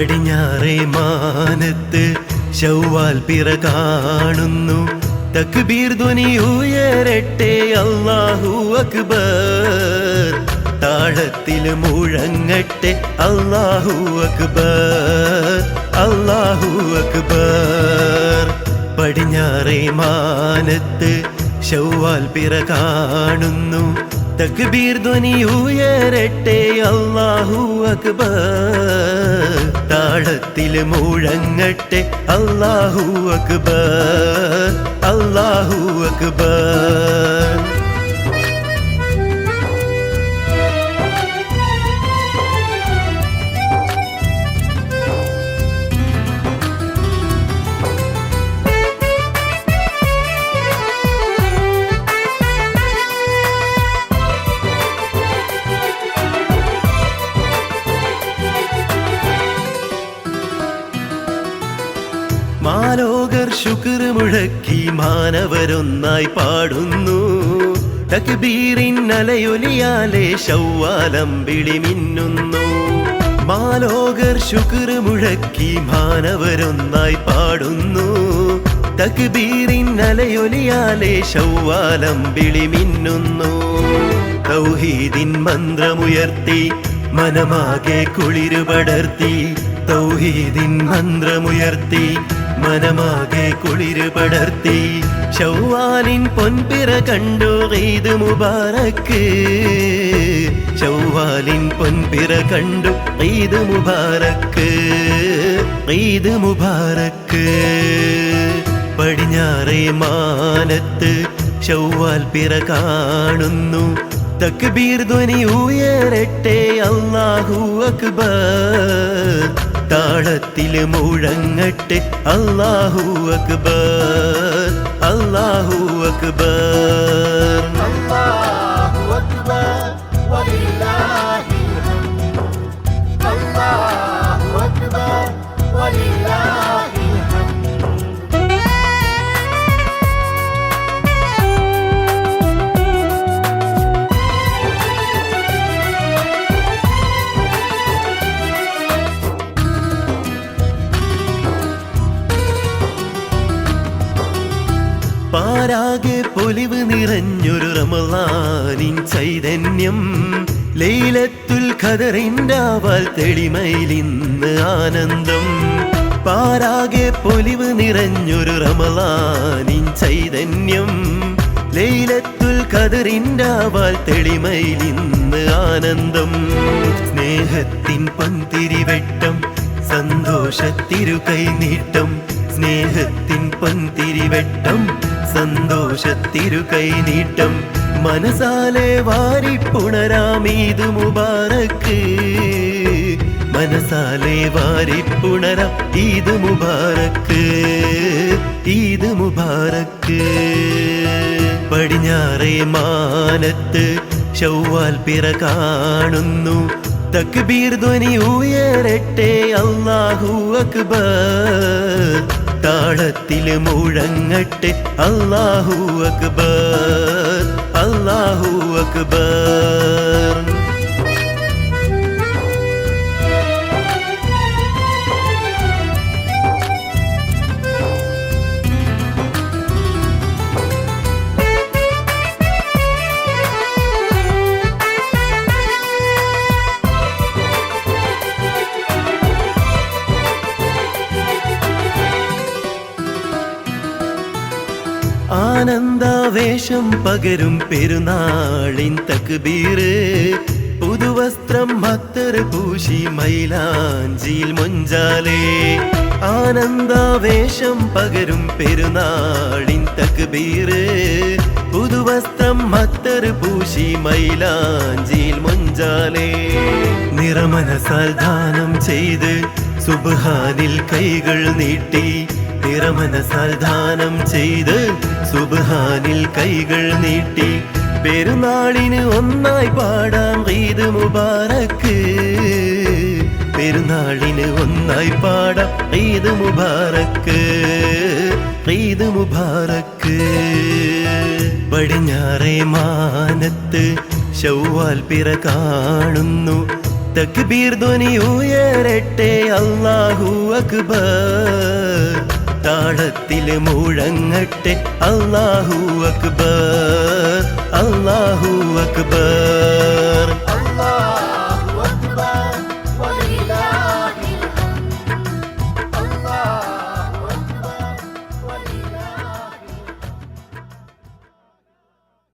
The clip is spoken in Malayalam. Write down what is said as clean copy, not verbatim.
പടിഞ്ഞാറേ മാനത്ത് ശൗവാൽ പിറ കാണുന്നു. തക്ബീർ ധ്വനി ഉയരട്ടെ അല്ലാഹു അക്ബർ. താളത്തിൽ മുഴങ്ങട്ടെ അല്ലാഹു അക്ബർ, അല്ലാഹു അക്ബർ. പടിഞ്ഞാറേ മാനത്ത് ശൗവാൽ പിറ കാണുന്നു. തക്ബീർ ധ്വനി ഉയരട്ടെ അല്ലാഹു അക്ബർ. താളത്തിൽ മുഴങ്ങട്ടെ അല്ലാഹു അക്ബർ, അല്ലാഹു അക്ബർ. മാലോകർ ശുക്ർ മുഴക്കി മാനവരൊന്നായി പാടുന്നു. തക്ബീറിൻ അലയൊലിയാലെ ശൗവാലം വിളിമിന്നുന്നു. മാലോകർ ശുക്ർ മുഴക്കി മാനവരൊന്നായി പാടുന്നു. തക്ബീറിൻ അലയൊലിയാലെ ശൗവാലം വിളിമിന്നുന്നു. തൗഹീദിൻ മന്ത്രമുയർത്തി മനമാകെ കുളിരു പടർത്തി. തൗഹീദിൻ മന്ത്രമുയർത്തി മനമാകെ കുളിര് പടർത്തി. ശൗവാലിൻ പൊൻപിറ കണ്ടു ഈദ് മുബാറക്ക്. ശൗവാലിൻ പൊൻപിറ കണ്ടു ഈദ് മുബാറക്ക്, ഈദ് മുബാറക്ക്. പടിഞ്ഞാറേ മാനത്ത് ശൗവാൽ പിറ കാണുന്നു. തക്ബീർ ധ്വനി ഉയരട്ടെ അല്ലാഹു അക്ബർ. താളത്തിൽ മുഴങ്ങട്ടെ അല്ലാഹു അക്ബർ, അല്ലാഹു അക്ബർ. അല്ലാഹു അക്ബർ വലില്ലാഹിൽ ഹംദ്. അല്ലാഹു അക്ബർ വലില്ലാഹിൽ ഹംദ്. പാരാകെ പൊലിവ് നിറഞ്ഞൊരു റമളാനിൻ ചൈതന്യം. ലൈലത്തുൽ ഖദറിന്റെ ആവാൽ തെളിമയിലിന്ന് ആനന്ദം. പാരാകെ പൊലിവ് നിറഞ്ഞൊരു റമളാനിൻ ചൈതന്യം. ലൈലത്തുൽ ഖദറിന്റെ ആവാൽ തെളിമയിലിന്ന് ആനന്ദം. സ്നേഹത്തിൻ പൊൻതിരിവെട്ടം സന്തോഷത്തിരു കൈനീട്ടം. സ്നേഹത്തിൻ പൊൻതിരിവെട്ടം സന്തോഷത്തിരു കൈനീട്ടം. മനസാലെ വാരിപ്പുണരാം ഈദ് മുബാറക്ക്. മനസാലെ വാരിപ്പുണരാം ഈദ് മുബാറക്ക്, ഈദ് മുബാറക്ക്. പടിഞ്ഞാറേ മാനത്ത് ശൗവാൽ പിറ കാണുന്നു. തക്ബീർ ധ്വനി ഉയരട്ടെ അല്ലാഹു അക്ബർ. താളത്തിൽ മുഴങ്ങട്ടെ അല്ലാഹു അക്ബർ, അല്ലാഹു അക്ബർ. ആനന്ദാവേശം പകരും പെരുന്നാളിൻ തക്ബീറ്. പുതുവസ്ത്രം അത്തർ പൂശി മൈലാഞ്ചിയിൽ മൊഞ്ചാലേ. ആനന്ദാവേശം പകരും പെരുന്നാളിൻ തക്ബീറ്. പുതുവസ്ത്രം അത്തർ പൂശി മൈലാഞ്ചിയിൽ മൊഞ്ചാലേ. നിറമനസാൽ ദാനം ചെയ്ത് സുബ്ഹാനിൽ കൈകൾ നീട്ടി. നിറമനസാൽ ദാനം ചെയ്ത് സുബ്ഹാനിൽ കൈകൾ നീട്ടി. പെരുന്നാളിന് ഒന്നായി പാടാം ഈദ് മുബാറക്ക്. പെരുന്നാളിന് ഒന്നായി പാടാം ഈദ് മുബാറക്ക്, ഈദ് മുബാറക്ക്. പടിഞ്ഞാറേ മാനത്ത് ശൗവാൽ പിറ കാണുന്നു. തക്ബീർ ധ്വനി ഉയരട്ടെ അല്ലാഹു അക്ബർ താളത്തില് മുഴങ്ങട്ടെ അല്ലാഹു അക്ബർ അല്ലാഹു അക്ബർ